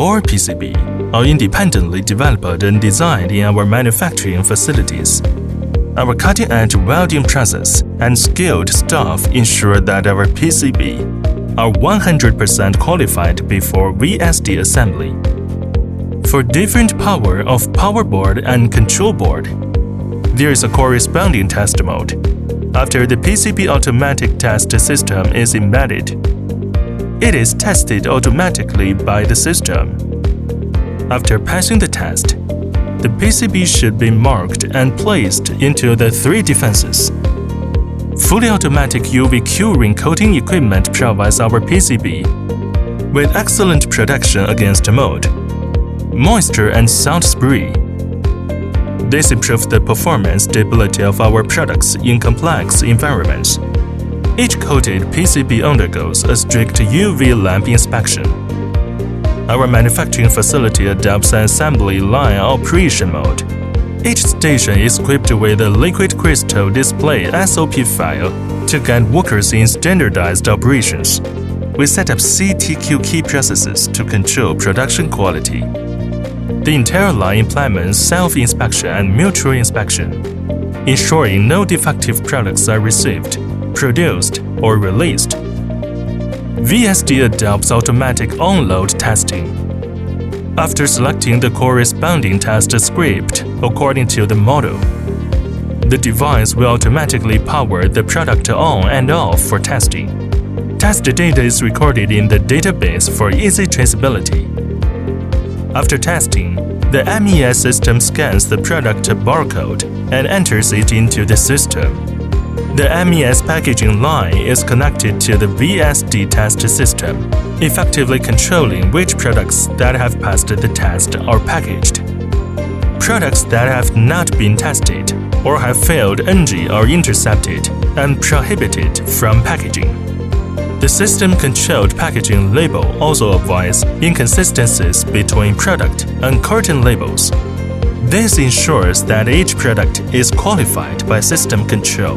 or PCB are independently developed and designed in our manufacturing facilities. Our cutting-edge welding process and skilled staff ensure that our PCB are 100% qualified before VSD assembly. For different power of power board and control board, there is a corresponding test mode. After the PCB automatic test system is embedded, it is tested automatically by the system. After passing the test, the PCB should be marked and placed into the 3 defenses. Fully automatic UV curing coating equipment provides our PCB with excellent protection against mold, moisture, and sound spray. This improves the performance stability of our products in complex environments. Each coated PCB undergoes a strict UV lamp inspection. Our manufacturing facility adopts an assembly line operation mode. Each station is equipped with a liquid crystal display SOP file to guide workers in standardized operations. We set up CTQ key processes to control production quality. The entire line implements self-inspection and mutual inspection, ensuring no defective products are received, produced, or released. VSD adopts automatic on-load testing. After selecting the corresponding test script according to the model, the device will automatically power the product on and off for testing. Test data is recorded in the database for easy traceability. After testing, the MES system scans the product barcode and enters it into the system. The MES packaging line is connected to the VSD test system, effectively controlling which products that have passed the test are packaged. Products that have not been tested or have failed NG are intercepted and prohibited from packaging. The system-controlled packaging label also avoids inconsistencies between product and carton labels. This ensures that each product is qualified by system control.